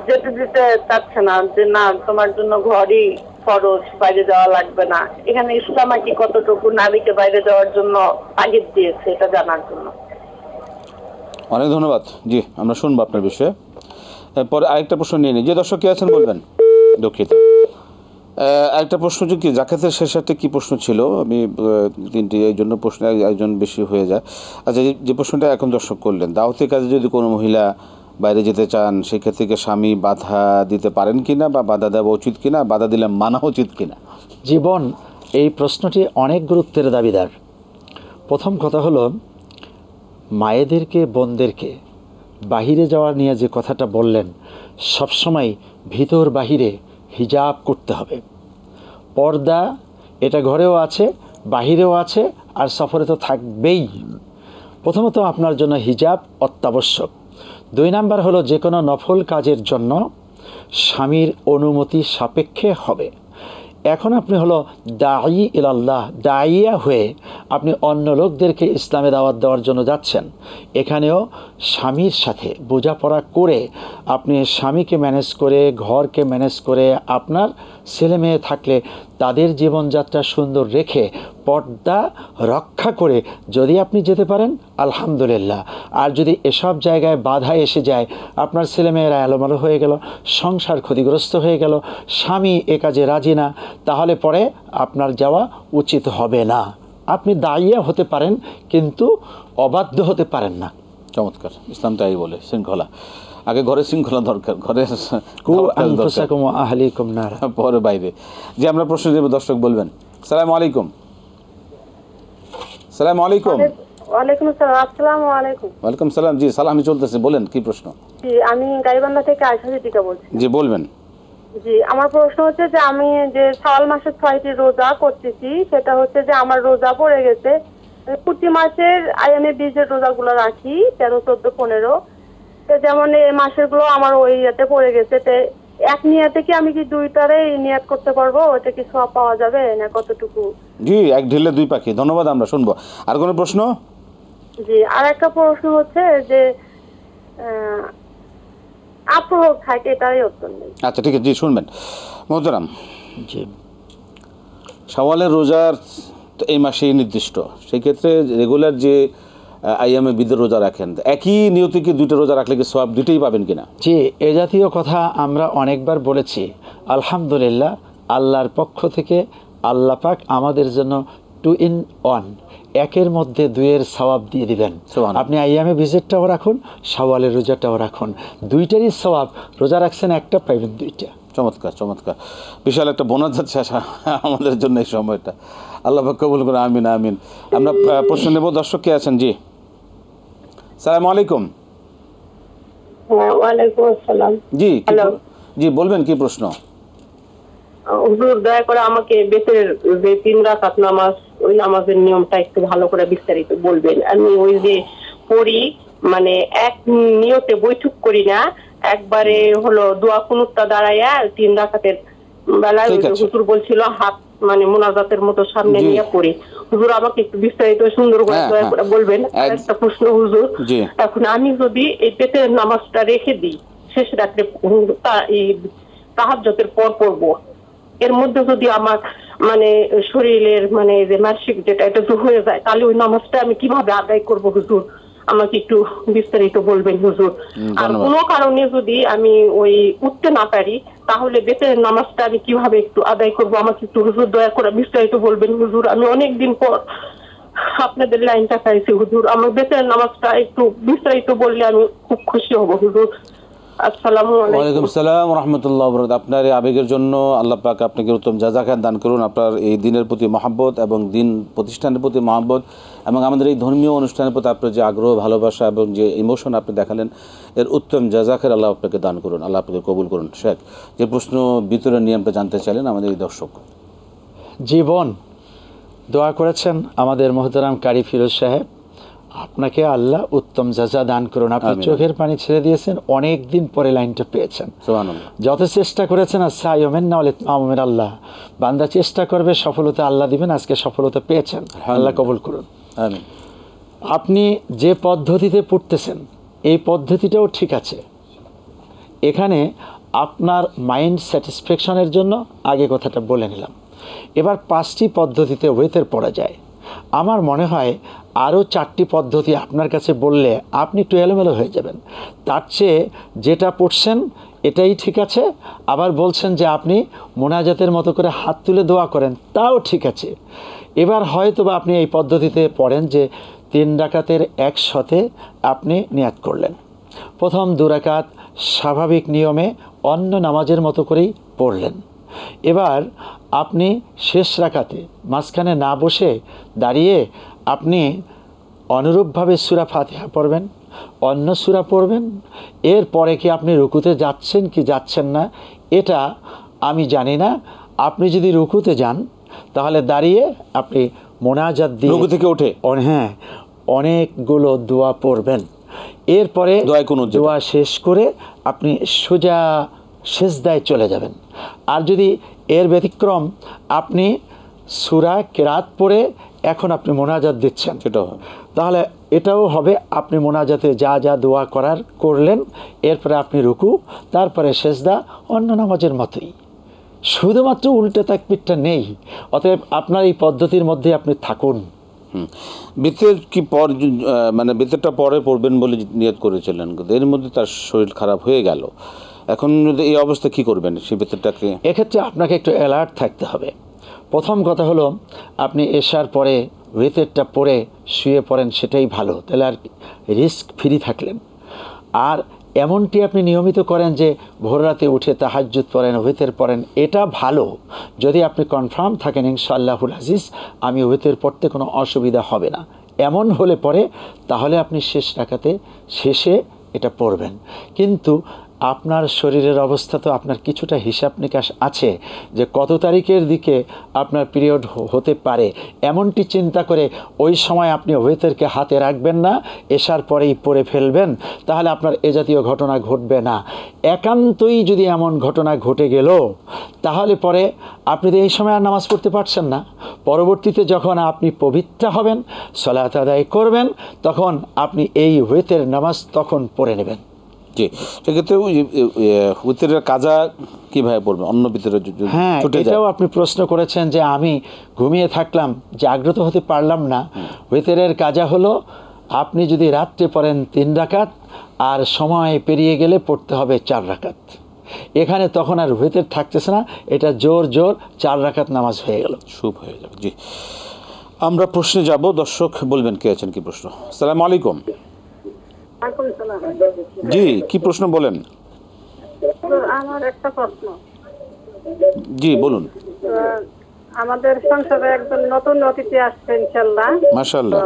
যেতে দিতে চাচ্ছে না, যে না তোমার জন্য ঘরই ফরজ, বাইরে যাওয়া লাগবে না, এখানে ইসলাম কি কতটুকু নারীকে বাইরে যাওয়ার জন্য তাগিদ দিয়েছে, এটা জানার জন্য। অনেক ধন্যবাদ। জি, আমরা শুনবো আপনার বিষয়ে। পরে আরেকটা প্রশ্ন নিয়ে নিই। যে দর্শক কে আছেন বলবেন। দুঃখিত, আরেকটা প্রশ্ন যে কি জাকাতের শেষে একটা কী প্রশ্ন ছিল, আমি তিনটি, এই জন্য প্রশ্ন একজন বেশি হয়ে যায়। আচ্ছা, যে প্রশ্নটা এখন দর্শক করলেন, দাওয়াতের কাজে যদি কোনো মহিলা বাইরে যেতে চান, সেক্ষেত্রে কি স্বামী বাধা দিতে পারেন কিনা, বা বাধা দেওয়া উচিত কিনা, বাধা দিলে মানা উচিত কিনা? জীবন, এই প্রশ্নটি অনেক গুরুত্বের দাবিদার। প্রথম কথা হলো, মায়েদেরকে, বোনদেরকে বাহিরে যাওয়ার নিয়ে যে কথাটা বললেন, সবসময় ভিতর বাহিরে হিজাব করতে হবে। পর্দা এটা ঘরেও আছে, বাহিরেও আছে, আর সফরে তো থাকবেই। প্রথমত আপনার জন্য হিজাব অত্যাবশ্যক। 2 নাম্বার হলো, যে কোনো নফল কাজের জন্য স্বামীর অনুমতি সাপেক্ষে হবে। এখন আপনি হলো দাঈ ইলাল্লাহ, দাইয়া হয়ে আপনি অন্য লোকদেরকে ইসলামে দাওয়াত দেওয়ার জন্য যাচ্ছেন। এখানেও স্বামীর সাথে বোঝাপড়া করে, আপনি স্বামীকে ম্যানেজ করে, ঘরকে ম্যানেজ করে, আপনার ছেলে মেয়ে থাকলে তাদের জীবনযাত্রা সুন্দর রেখে, পর্দা রক্ষা করে যদি আপনি যেতে পারেন আলহামদুলিল্লাহ। আর যদি এসব জায়গায় বাধা এসে যায়, আপনার ছেলেমেয়েরা এলোমেলো হয়ে গেল, সংসার ক্ষতিগ্রস্ত হয়ে গেল, স্বামী এ কাজে রাজি না, তাহলে পরে আপনার যাওয়া উচিত হবে না। আপনি দায়িয়া হতে পারেন, কিন্তু অবাধ্য হতে পারেন না। চমৎকার। ইসলাম তাই বলে, শৃঙ্খলা আগে, ঘরে শৃঙ্খলা দরকার, ঘরে পরে বাইরে। যে আমরা প্রশ্ন দেব, দর্শক বলবেন। সালাম আলাইকুম। সালাম আলাইকুম। ওয়ালাইকুম আসসালাম। আসসালামু আলাইকুম। ওয়ালাইকুম সালাম। জি, সালামি চলতেছে, বলেন কি প্রশ্ন? জি, আমি গাইবান্ধা থেকে আয়শা সিদ্দিকা বলছি। জি বলবেন। জি, আমার প্রশ্ন হচ্ছে যে আমি যে শাওয়াল মাসের 6টি রোজা করতেছি, সেটা হচ্ছে যে আমার রোজা পড়ে গেছে। প্রতি মাসের আয়ামে 20-এর রোজাগুলো রাখি, 13, 14, 15। তো যেমন এই মাসের গুলো আমার ওই ইয়েতে পড়ে গেছে। তো এক নিয়াতে কি আমি কি দুইটারে নিয়াত করতে পারবো? ওটা কি সওয়াব পাওয়া যাবে না কতটুকু? জি, এক ঢিলে দুই পাখি। ধন্যবাদ, আমরা শুনবো। আর কোনো প্রশ্ন? জি, আর একটা প্রশ্ন হচ্ছে যে আগ্রহ থাকে, এটাই উত্তর নেই। আচ্ছা ঠিক আছে, জি শুনবেন মোহতারাম। জি, শাওয়ালের রোজার এই মাসেই নির্দিষ্ট, সেই ক্ষেত্রে রেগুলার যে আইয়ামে বিদের রোজা রাখেন, একই নিয়তে কি 2টা রোজা রাখলে কি সওয়াব 2টাই পাবেন কিনা? জি, এ জাতীয় কথা আমরা অনেকবার বলেছি। আলহামদুলিল্লাহ, আল্লাহর পক্ষ থেকে আল্লাহ পাক আমাদের জন্য 2 in 1, একের মধ্যে 2-এর সওয়াব দিয়ে দিবেন। আপনি আইয়ামে ভিজিটটাও রাখুন, শাওয়ালের রোজাটাও রাখুন, 2টারই সওয়াব। রোজা রাখছেন একটা, পাইবেন 2টা। চমৎকার চমৎকার, বিশাল একটা বোনাস যাচ্ছে আমাদের জন্য এই সময়টা। আল্লাহ পাক কবুল করুন, আমিন আমিন। আমরা প্রশ্ন নেব। দর্শক কে আছেন? জি, সালামু আলাইকুম। ওয়ালাইকুম আসসালাম। জি জি বলবেন, কি প্রশ্ন? হুজুর, দয়া করে আমাকে বেতের যে 3 রাকাত নামাজ, ওই নামাজের নিয়মটা একটু ভালো করে বিস্তারিত বলবেন। আমি ওই যে পড়ি, মানে এক নিয়তে বৈঠক করি না, একবারে হলো দোয়া কুনুতটা দাঁড়াইয়া 3 রাকাতের বেলায় হুজুর বলছিল হাত মানে মোনাজাতের মতো সামনে নিয়ে পড়ি। হুজুর, আমাকে একটু বিস্তারিত সুন্দর করে দয়া করে বলবেন। একটা প্রশ্ন হুজুর, এখন আমি যদি এই বেতের নামাজটা রেখে দিই, শেষ রাত্রে তাহাজ্জুদের পর পড়বো, এর মধ্যে যদি আমার মানে শরীরের মানে যে মাসিক যেটা এটা হয়ে যায়, তাহলে ওই নামাজটা আমি কিভাবে আদায় করবো হুজুর? আমাকে একটু বিস্তারিত বলবেন হুজুর। আর কোনো কারণে যদি আমি ওই উঠতে না পারি, তাহলে বেতের নামাজটা আমি কিভাবে একটু আদায় করবো? আমাকে একটু হুজুর দয়া করে বিস্তারিত বলবেন হুজুর। আমি অনেকদিন পর আপনাদের লাইনটা পাইছি হুজুর, আমার বেতের নামাজটা একটু বিস্তারিত বললে আমি খুব খুশি হব হুজুর। আসসালামু আলাইকুম। ওয়ালাইকুম সালাম রহমতুল্লাহ বরকাত। আপনার এই আবেগের জন্য আল্লাহ পাক আপনাকে উত্তম জাযাখাত দান করুন। আপনার এই দিনের প্রতি মহব্বত এবং দিন প্রতিষ্ঠানের প্রতি মহব্বত এবং আমাদের এই ধর্মীয় অনুষ্ঠানের প্রতি আপনার যে আগ্রহ, ভালোবাসা এবং যে ইমোশন আপনি দেখালেন, এর উত্তম জাযাখাত আল্লাহ আপনাকে দান করুন, আল্লাহ আপনাকে কবুল করুন। শেখ, যে প্রশ্ন বিতরণ নিয়মটা জানতে চাইলেন আমাদের এই দর্শক। জীবন দোয়া করেছেন আমাদের মোহতারাম কারি ফিরোজ সাহেব, আপনাকে আল্লাহ উত্তম জাযা দান করুন। আপনি আমিন। চোখের পানি ছেড়ে দিয়েছেন, অনেক দিন পরে লাইনটা পেয়েছেন। সুবহানাল্লাহ। যত চেষ্টা করেছেন আল্লাহ, আল্লাহ বান্দা চেষ্টা করবে, সফলতা আল্লাহ দিবেন। আজকে সফলতা পেয়েছেন, আল্লাহ কবুল করুন। আমিন। আপনি যে পদ্ধতিতে পড়তেছেন এই পদ্ধতিটাও ঠিক আছে। এখানে আপনার মাইন্ড স্যাটিসফ্যাকশনের জন্য আগে কথাটা বলে নিলাম। এবার 5টি পদ্ধতিতে ওয়েতের পড়া যায়। আমার মনে হয় আরও 4টি পদ্ধতি আপনার কাছে বললে আপনি একটু এলোমেলো হয়ে যাবেন। তার চেয়ে যেটা পড়ছেন এটাই ঠিক আছে। আবার বলছেন যে আপনি মোনাজাতের মতো করে হাত তুলে দোয়া করেন, তাও ঠিক আছে। এবার হয়তো বা আপনি এই পদ্ধতিতে পড়েন যে 3 রাকাতের একসাথে আপনি নিয়াত করলেন। প্রথম 2 রাকাত স্বাভাবিক নিয়মে অন্য নামাজের মতো করেই পড়লেন। এবার আপনি শেষ রাকাতে মাঝখানে না বসে দাঁড়িয়ে আপনি অনুরূপভাবে সূরা ফাতিহা পড়বেন, অন্য সূরা পড়বেন। এরপরে কি আপনি রুকুতে যাচ্ছেন কি যাচ্ছেন না এটা আমি জানি না। আপনি যদি রুকুতে যান তাহলে দাঁড়িয়ে আপনি মোনাজাত দিয়ে রুকু থেকে উঠে হ্যাঁ অনেকগুলো দোয়া পড়বেন। এরপরে দোয়ায় কুনুত যেটা। দোয়া শেষ করে আপনি সোজা সিজদায় চলে যাবেন। আর যদি এর ব্যতিক্রম আপনি সূরা কিরাত পড়ে এখন আপনি মোনাজাত দিচ্ছেন, সেটাও হয়। তাহলে এটাও হবে। আপনি মোনাজাতে যা যা দোয়া করার করলেন, এরপরে আপনি রুকু, তারপরে সেজদা, অন্য নামাজের মতোই। শুধুমাত্র উল্টে তাকবীরটা নেই। অতএব আপনার এই পদ্ধতির মধ্যে আপনি থাকুন। বিতের কি পর মানে বিতেরটা পরে পড়বেন বলে নিয়ত করেছিলেন, কিন্তু এর মধ্যে তার শরীর খারাপ হয়ে গেল। এখন যদি এই অবস্থা কি করবেন সেই বিতেরটাকে? এক্ষেত্রে আপনাকে একটু অ্যালার্ট থাকতে হবে। প্রথম কথা হলো আপনি এশার পরে ওয়েতেরটা পরে শুয়ে পড়েন, সেটাই ভালো। তাহলে আর রিস্ক ফ্রি থাকলেন। আর এমনটি আপনি নিয়মিত করেন যে ভোর রাতে উঠে তাহাজ্জুদ পড়েন, ওয়েতের পড়েন, এটা ভালো। যদি আপনি কনফার্ম থাকেন ইনশাআল্লাহুল আজিজ আমি ওয়েতের পড়তে কোনো অসুবিধা হবে না, এমন হলে পরে তাহলে আপনি শেষ রাকাতে শেষে এটা পড়বেন। কিন্তু আপনার শরীরের অবস্থা তো আপনার কিছুটা হিসাব নিকাশ আছে যে কত তারিখের দিকে আপনার পিরিয়ড হতে পারে, এমনটি চিন্তা করে ওই সময় আপনি ওয়েতেরকে হাতে রাখবেন না, এশার পরেই পড়ে ফেলবেন, তাহলে আপনার এ জাতীয় ঘটনা ঘটবে না। একান্তই যদি এমন ঘটনা ঘটে গেল তাহলে পরে আপনি তো এই সময় আর নামাজ পড়তে পারছেন না। পরবর্তীতে যখন আপনি পবিত্র হবেন, সালাত আদায় করবেন, তখন আপনি এই ওয়েতের নামাজ তখন পড়ে নেবেন। জি, সেক্ষেত্রে উত্তরের কাজা কীভাবে পড়বে অন্য ভিতরে? হ্যাঁ, এটাও আপনি প্রশ্ন করেছেন যে আমি ঘুমিয়ে থাকলাম, জাগ্রত হতে পারলাম না। ওয়েতেরের কাজা হলো আপনি যদি রাত্রে পড়েন 3 রাকাত আর সময় পেরিয়ে গেলে পড়তে হবে 4 রাকাত। এখানে তখন আর ওয়েতের থাকতেছে না, এটা জোর 4 রাকাত নামাজ হয়ে গেল, শুভ হয়ে যাবে। জি, আমরা প্রশ্নে যাব। দর্শক বলবেন কে আছেন, কি প্রশ্ন? আসসালামু আলাইকুম। জি, কি প্রশ্ন বলেন? আমার একটা প্রশ্ন। জি বলুন। আমাদের সংসারে একজন নতুন অতিথি আসছে ইনশাআল্লাহ। মাশাআল্লাহ।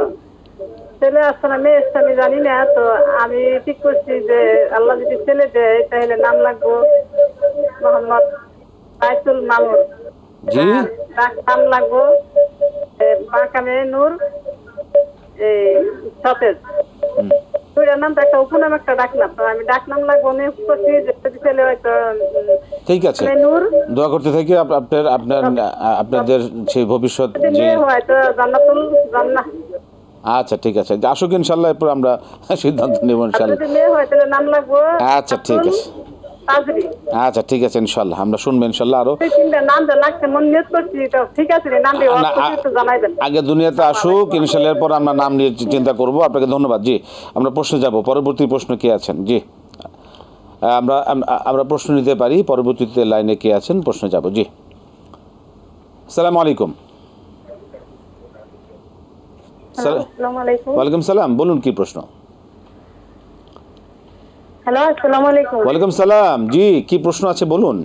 ছেলে আসছে না মেয়ে আসছে আমি জানি না, তো আমি ঠিক করছি যে আল্লাহ যদি ছেলে দেয় তাহলে নাম লাগবো মোহাম্মদ বাইতুল মামুন। জি, নাম লাগবো বাকামে নূর সতেজ। নামটা একটা উপনাম একটা ডাকনাম, তো আমি ডাকনাম লাগবো আমি করছি যে ছেলে হয়তো। ঠিক আছে, দোয়া করতে থাকি আপনার আপনার আপনাদের সেই ভবিষ্যৎ যে হয়তো জান্নাতুল জান্নাহ। আচ্ছা ঠিক আছে, আসুক ইনশাআল্লাহ, এরপর আমরা সিদ্ধান্ত নেব ইনশাআল্লাহ। যদি মেয়ে হয় তাহলে নাম লাগবো আচ্ছা ঠিক আছে, তাজরি। আচ্ছা ঠিক আছে, ইনশাআল্লাহ আমরা শুনবো ইনশাআল্লাহ। আরো নামটা লাগছে মন নিয়ত করছি, তো ঠিক আছে নাম দিয়ে একটু জানাইবেন। আগে দুনিয়াতে আসুক ইনশাআল্লাহ, এরপর আমরা নাম নিয়ে চিন্তা করব। আপনাকে ধন্যবাদ। জি, আমরা প্রশ্নে যাব। পরবর্তী প্রশ্ন কে আছেন? জি, আমরা আমরা প্রশ্ন নিতে পারি। পরবর্তীতে লাইনে কে আছেন প্রশ্নে যাব। জি, আসসালামু আলাইকুম। আসসালামু আলাইকুম। ওয়ালাইকুম সালাম, বলুন কি প্রশ্ন? হ্যালো, আসসালামু আলাইকুম। ওয়ালাইকুম সালাম। জি, কি প্রশ্ন আছে বলুন।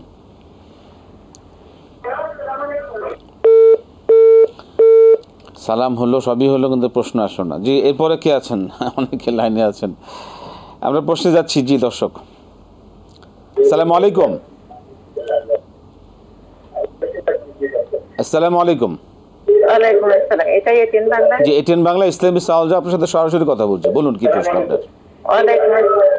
সালাম হলো, সবই হলো, কিন্তু প্রশ্ন আসলো না। জি, এরপরে কে আছেন? অনেকে লাইনে আছেন, আমরা প্রশ্নে যাচ্ছি। জি দর্শক, আসসালামু আলাইকুম। আসসালামু আলাইকুম। ওয়ালাইকুম আসসালাম। এটা এটিএন বাংলা? জি, এটিএন বাংলা ইসলামী সাওয়াল, আপনার সাথে সরাসরি কথা বলছি। বলুন কি প্রশ্ন আপনার। ওয়ালাইকুম আসসালাম।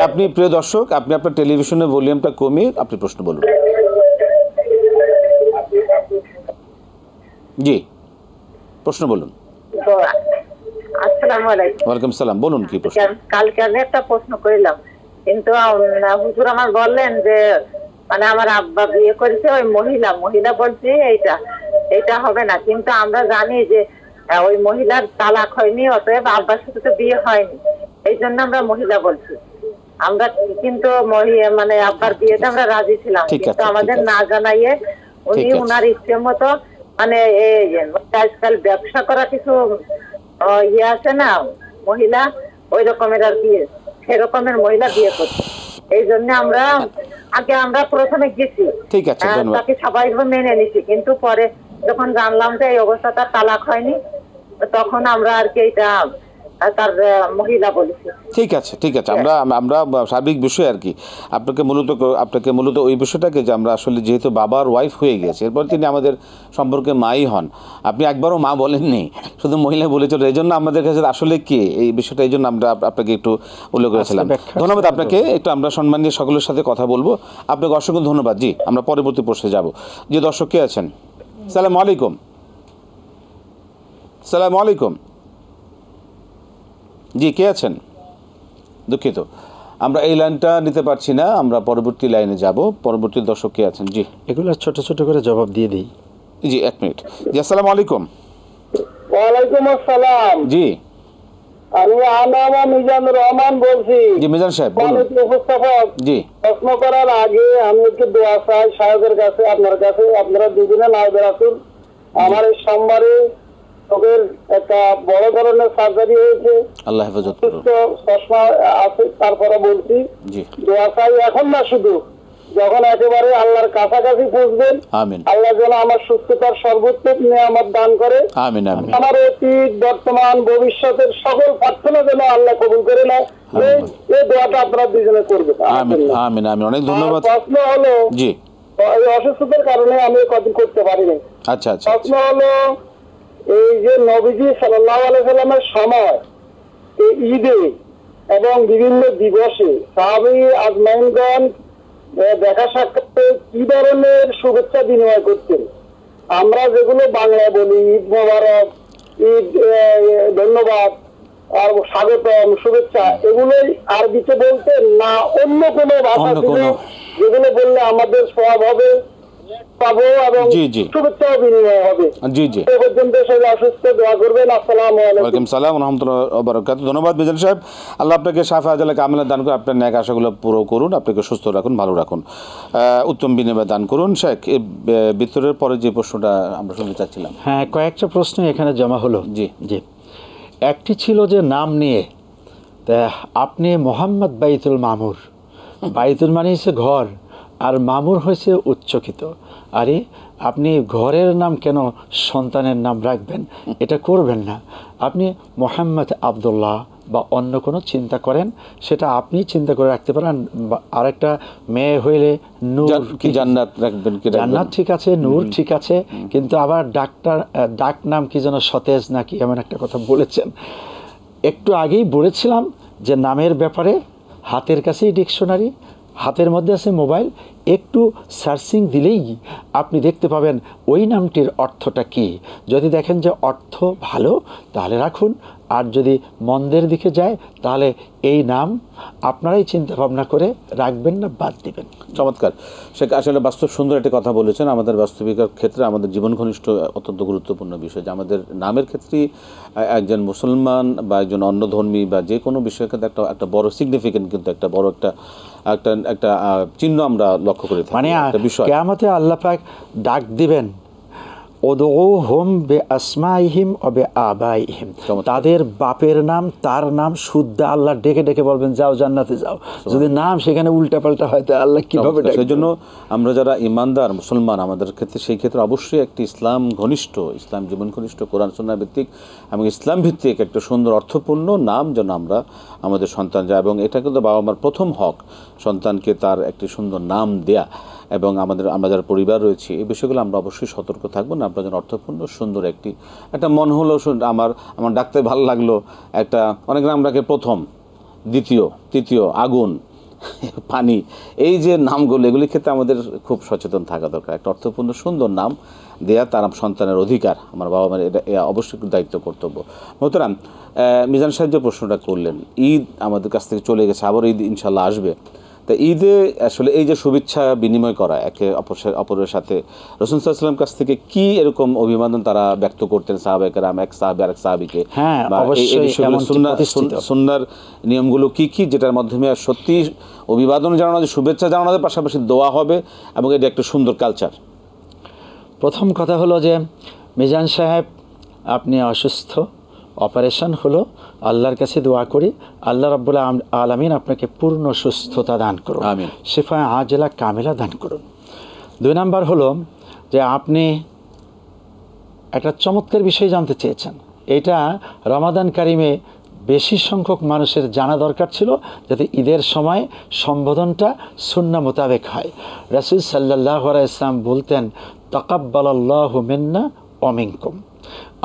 আপনি প্রিয় দর্শক, আপনি আপনার টেলিভিশনের ভলিউমটা কমিয়ে আপনি প্রশ্ন বলুন। জি, প্রশ্ন বলুন। আসসালামু আলাইকুম। ওয়ালাইকুম সালাম, বলুন কি প্রশ্ন। কালকে আমি একটা প্রশ্ন করিলাম, কিন্তু হুজুর আমার বললেন যে মানে আমার আব্বা বিয়ে করেছে ওই মহিলা বলছে এইটা হবে না, কিন্তু আমরা জানি যে ওই মহিলার তালাক হয়নি, অতএব আব্বার সাথে তো বিয়ে হয়নি, এই জন্য আমরা মহিলা বলছি। আমরা কিন্তু মানে আব্বার বিয়েতে আমরা রাজি ছিলাম, কিন্তু আমাদের না জানাইয়ে উনি উনার ইচ্ছে মতো মানে আজকাল ব্যবসা করা কিছু ইয়ে আছে না মহিলা, ওই রকমের আর কি, সেরকমের মহিলা বিয়ে করছে। এই জন্য আমরা আমরা প্রথমে গেছি, ঠিক আছে, তাকে সবাই মেনে নিছি, কিন্তু পরে যখন জানলাম যে এই অবস্থাটা তালাক হয়নি, তখন আমরা আর কি এটা তার মহিলা বলেছি। ঠিক আছে, ঠিক আছে, আমরা সার্বিক বিষয় আর কি আপনাকে মূলত ওই বিষয়টাকে, যে আমরা আসলে যেহেতু বাবার ওয়াইফ হয়ে গেছে, এরপর তিনি আমাদের সম্পর্কে মাই হন। আপনি একবারও মা বলেননি, শুধু মহিলা বলেছিল, এই জন্য আমাদের কাছে আসলে কে এই বিষয়টা, এই জন্য আমরা আপনাকে একটু উল্লেখ করেছিলাম। ধন্যবাদ আপনাকে। একটু আমরা সম্মানীয় সকলের সাথে কথা বলবো। আপনাকে অসংখ্য ধন্যবাদ। জি, আমরা পরবর্তী প্রশ্নে যাব। যে দর্শক কে আছেন? সালাম আলাইকুম। সালাম আলাইকুম। জি, কে আছেন? দুঃখিত, আমরা এই লাইনটা নিতে পারছি না, আমরা পরবর্তী লাইনে যাব। পরবর্তী দর্শক কে আছেন? জি, এগুলো ছোট ছোট করে জবাব দিয়ে দিই। জি, এক মিনিট। জি, আসসালামু আলাইকুম। ওয়ালাইকুম আসসালাম। জি, আমি আনামা মিজানুর রহমান বলছি। জি মিজান সাহেব বলুন। উপস্থাপক, জি, প্রশ্ন করার আগে আমি একটু দোয়া চাই সাহেবের কাছে, আপনার কাছে। আপনারা দুদিনে নাইবে রাখুন। আমার এই সোমবারে চোখের একটা বড় ধরনের সার্জারি হয়েছে, আল্লাহ হেফাজত করুন। চশমা আছে, তারপরে বলছি জি, দোয়া চাই এখন না, শুধু যখন একেবারে আল্লাহর কাছাকাছি পৌঁছবেন, আমিন, আল্লাহ যেন আমার সুস্থতার সর্বোত্তম নিয়ামত দান করে। আমিন, আমিন, আমার অতীত বর্তমান ভবিষ্যতের সকল প্রার্থনা যেন আল্লাহ কবুল করে নেয়, এই দোয়াটা আপনারা দুজনে করবেন। আমিন, আমিন, আমিন। অনেক ধন্যবাদ। প্রশ্ন হলো, জি, এই অসুস্থতার কারণে আমি কদিন করতে পারিনি। আচ্ছা আচ্ছা, প্রশ্ন হলো, এই যে নবীজি সাল্লাল্লাহু আলাইহি সাল্লামের সময় এই ঈদে এবং বিভিন্ন দিবসে সাহাবী আজমাইনগণ দেখা সাক্ষাৎে কি ধরনের শুভেচ্ছা বিনিময় করতেন? আমরা যেগুলো বাংলায় বলি ঈদ মোবারক, ঈদ ধন্যবাদ আর স্বাগতম, শুভেচ্ছা, এগুলোই আরবিতে বলতেন না অন্য কোনো ভাষা ছিল যেগুলো বললে আমাদের সওয়াব হবে, পাবো এবং শুভেচ্ছাও বিনিময় হবে? জি জি, এ পর্যন্ত সবাই অসুস্থ, দোয়া করবেন। আসসালামু আলাইকুম। ওয়ালাইকুম সালাম ওয়া রাহমাতুল্লাহি ওয়া বারাকাতুহু। ধন্যবাদ মিজান সাহেব। আল্লাহ আপনাকে শাফা আজালে কামিলা দান করে আপনার ন্যাক আশাগুলো পুরো করুন, আপনাকে সুস্থ রাখুন, ভালো রাখুন, উত্তম বিনিময় দান করুন। শেখ, এই ভিতরের পরে যে প্রশ্নটা আমরা শুনতে চাচ্ছিলাম। হ্যাঁ, কয়েকটা প্রশ্ন এখানে জমা হলো। জি জি, একটি ছিল যে নাম নিয়ে, তা আপনি মোহাম্মদ বাইতুল মামুর, বাইতুল মানে হচ্ছে ঘর, আর মামুর হয়েছে উচ্চকিত। আরে আপনি ঘরের নাম কেন সন্তানের নাম রাখবেন? এটা করবেন না। আপনি মোহাম্মদ আবদুল্লাহ বা অন্য কোনো চিন্তা করেন, সেটা আপনি চিন্তা করে রাখতে পারেন। আর একটা মেয়ে হইলে নূর কি জান্নাত রাখবেন, কি জান্নাত ঠিক আছে, নূর ঠিক আছে, কিন্তু আবার ডাক নাম কি যেন সতেজ নাকি এমন একটা কথা বলেছেন। একটু আগেই বলেছিলাম যে নামের ব্যাপারে হাতের কাছেই ডিকশনারি, হাতের মধ্যে আছে মোবাইল, একটু সার্চিং দিলেই আপনি দেখতে পাবেন ওই নামটির অর্থটা কী। যদি দেখেন যে অর্থ ভালো তাহলে রাখুন, আর যদি মন্দের দিকে যায় তাহলে এই নাম আপনারাই চিন্তা ভাবনা করে রাখবেন না বাদ দিবেন। চমৎকার। সে আসলে বাস্তব সুন্দর একটা কথা বলেছেন। আমাদের বাস্তবিকার ক্ষেত্রে আমাদের জীবন ঘনিষ্ঠ অত্যন্ত গুরুত্বপূর্ণ বিষয় যে আমাদের নামের ক্ষেত্রে একজন মুসলমান বা একজন অন্যধর্মী বা যে কোনো বিষয়ের ক্ষেত্রে একটা বড় সিগনিফিকেন্ট, কিন্তু একটা বড় একটা চিহ্ন আমরা লক্ষ্য করে থাকি। মানে কিয়ামতে আল্লাহ পাক ডাক দিবেন, উদউহুম বিআসমাইহিম ওয়া বিআবাইহিম, তাদের বাপের নাম তার নাম শুদ্ধ আল্লাহ ডেকে ডেকে বলবেন যাও জান্নাতে যাও। যদি নাম সেখানে উল্টাপাল্টা হয় তা আল্লাহ কিভাবে ডাকবেন? সেই জন্য আমরা যারা ইমানদার মুসলমান, আমাদের ক্ষেত্রে সেই ক্ষেত্রে অবশ্যই একটি ইসলাম ঘনিষ্ঠ, ইসলাম জীবন ঘনিষ্ঠ, কোরআন সুন্নাহ ভিত্তিক এবং ইসলাম ভিত্তিক একটা সুন্দর অর্থপূর্ণ নাম যেন আমরা আমাদের সন্তান যায়। এবং এটা কিন্তু বাবা মার প্রথম হক, সন্তানকে তার একটি সুন্দর নাম দেয়া। এবং আমরা যারা পরিবার রয়েছে এই বিষয়গুলো আমরা অবশ্যই সতর্ক থাকবো না, আমরা যেন অর্থপূর্ণ সুন্দর একটা মন হলো আমার ডাকতে ভালো লাগলো, একটা অনেক নাম রাখে প্রথম, দ্বিতীয়, তৃতীয়, আগুন, পানি, এই যে নামগুলো এগুলির ক্ষেত্রে আমাদের খুব সচেতন থাকা দরকার। একটা অর্থপূর্ণ সুন্দর নাম দেয়া তার সন্তানের অধিকার, আমার বাবা মার এটা অবশ্যই দায়িত্ব, কর্তব্য। মোহতারাম, মিজান সাহেব যে প্রশ্নটা করলেন, ঈদ আমাদের কাছ থেকে চলে গেছে, আবার ঈদ ইনশাল্লাহ আসবে। তা ঈদে আসলে এই যে শুভেচ্ছা বিনিময় করা একে অপরের সাথে, রাসূল সাল্লাল্লাহু আলাইহি ওয়াসাল্লাম কাছ থেকে কি এরকম অভিবাদন তারা ব্যক্ত করতেন সাহাবায়ে কেরাম, এক সাহাবী আরেক সাহাবীকে? হ্যাঁ, অবশ্যই সুন্নাহর নিয়মগুলো কি কি, যেটার মাধ্যমে সত্যি অভিবাদন জানানো, শুভেচ্ছা জানানোর পাশাপাশি দোয়া হবে এবং এটা একটা সুন্দর কালচার। প্রথম কথা হলো যে মিজান সাহেব আপনি অসুস্থ, অপারেশন হলো, আল্লাহর কাছে দোয়া করি আল্লাহ রাব্বুল আলামিন আপনাকে পূর্ণ সুস্থতা দান করুন, আমিন, শিফা আজলা কামিলা দান করুন। 2 নাম্বার হলো যে আপনি একটা চমৎকার বিষয় জানতে চেয়েছেন, এটা রমাদান কারিমে বেশি সংখ্যক মানুষের জানা দরকার ছিল, যাতে ঈদের সময় সম্বোধনটা সুন্নাহ মোতাবেক হয়। রাসূল সাল্লাল্লাহু আলাইহি ওয়াসাল্লাম বলতেন তাকাব্বালাল্লাহু মিন্না ওয়া মিনকুম,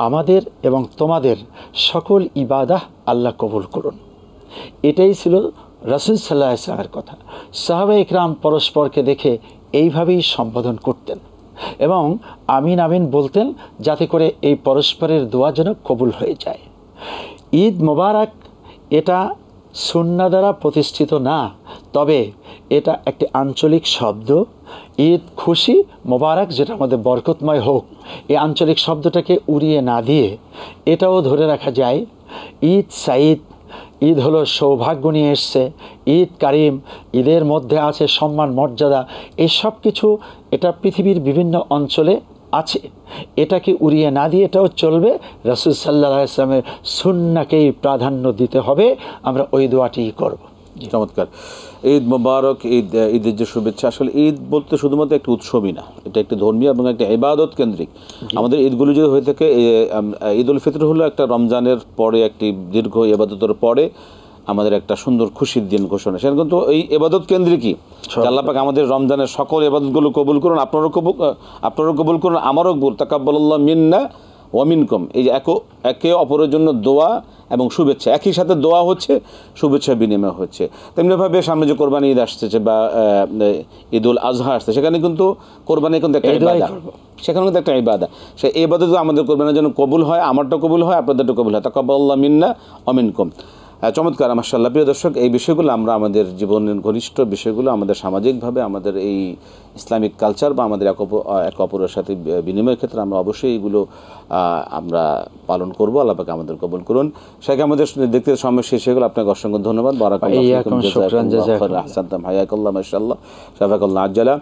আমাদের এবং তোমাদের সকল ইবাদাহ আল্লাহ কবুল করুন। এটাই ছিল রাসূল সাল্লাল্লাহু আলাইহি ওয়াসাল্লামের কথা। সাহাবায়ে ইকরাম পরস্পরকে দেখে এইভাবেই সম্বোধন করতেন এবং আমিন আমিন বলতেন, যাতে করে এই পরস্পরের দোয়া যেন কবুল হয়ে যায়। ঈদ মোবারক এটা সুন্নাহ দ্বারা প্রতিষ্ঠিত না, তবে এটা একটি আঞ্চলিক শব্দ। ঈদ খুশি, মোবারক যেটা আমাদের বরকতময় হোক, এই আঞ্চলিক শব্দটাকে উড়িয়ে না দিয়ে এটাও ধরে রাখা যায়। ঈদ সাঈদ, ঈদ হলো সৌভাগ্য নিয়ে এসছে, ঈদ কারিম, ঈদের মধ্যে আছে সম্মান মর্যাদা, এই সব কিছু এটা পৃথিবীর বিভিন্ন অঞ্চলে আছে, এটাকে উড়িয়ে না দিয়ে এটাও চলবে। রাসূল সাল্লাল্লাহু আলাইহি ওয়াসাল্লামের সুন্নাহকেই প্রাধান্য দিতে হবে, আমরা ওই দোয়াটিই করব। চমৎকার। ঈদ মোবারক, ঈদের যে শুভেচ্ছা, আসলে ঈদ বলতে শুধুমাত্র একটি উৎসবই না, এটা একটি ধর্মীয় এবং একটা ইবাদত কেন্দ্রিক। আমাদের ঈদগুলো যদি হয়ে থাকে, ঈদ উল ফিতর হলো একটা রমজানের পরে একটি দীর্ঘ ইবাদতের পরে আমাদের একটা সুন্দর খুশির দিন ঘোষণা। সেখানে কিন্তু এই ইবাদত কেন্দ্রিকই, আল্লাহ পাক আমাদের রমজানের সকল ইবাদতগুলো কবুল করুন, আপনারও কবুল করুন, আমারও কবুল, তাকাব্বালাল্লাহু মিন্না ওয়া মিনকুম। এই যে একে অপরের জন্য দোয়া এবং শুভেচ্ছা, একই সাথে দোয়া হচ্ছে, শুভেচ্ছা বিনিময় হচ্ছে। তেমনিভাবে সামনে যে কোরবানি ঈদ আসছে বা ঈদ উল আজহা আসছে, সেখানে কিন্তু কোরবানি কিন্তু একটা ইবাদত, সেখানে কিন্তু একটা ইবাদত। সেই ইবাদত আমাদের কোরবানির জন্য কবুল হয়, আমারটা কবুল হয়, আপনাদেরটা কবুল হয়, তাকাব্বালাল্লাহু মিন্না ওয়া মিনকুম। চমৎকার, মাশাআল্লাহ। প্রিয় দর্শক, এই বিষয়গুলো আমরা আমাদের জীবনের ঘনিষ্ঠ বিষয়গুলো আমাদের সামাজিকভাবে আমাদের এই ইসলামিক কালচার বা আমাদের একে অপরের সাথে বিনিময়ের ক্ষেত্রে আমরা অবশ্যই এগুলো আমরা পালন করবো। আল্লাহ পাক আমাদের কবুল করুন। সেখানে আমাদের দেখতে সময় শেষ হয়ে গেল। আপনাকে অসংখ্য ধন্যবাদ। বারাকাল্লাহু ফিকুম, জাযাকুমুল্লাহু আহসানতুম, হায়াকাল্লাহ, মাশাআল্লাহ, শাফাকাল্লাহ আজ্জালা।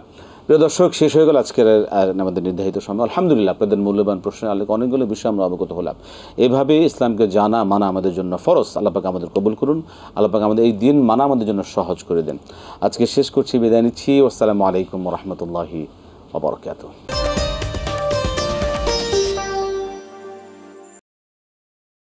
প্রিয় দর্শক, শেষ হয়ে গেল আজকের আমাদের নির্ধারিত সময়। আলহামদুলিল্লাহ, আপনাদের মূল্যবান প্রশ্নের আলোকে অনেকগুলো বিষয় আমরা অবগত হলাম। এভাবে ইসলামকে জানা মানা আমাদের জন্য ফরজ। আল্লাহ পাক আমাদের কবুল করুন। আল্লাহ পাক আমাদের এই দিন মানা আমাদের জন্য সহজ করে দেন। আজকে শেষ করছি, বিদায় নিচ্ছি। আসসালামু আলাইকুম ওয়া রাহমাতুল্লাহি ওয়া বারাকাতুহু।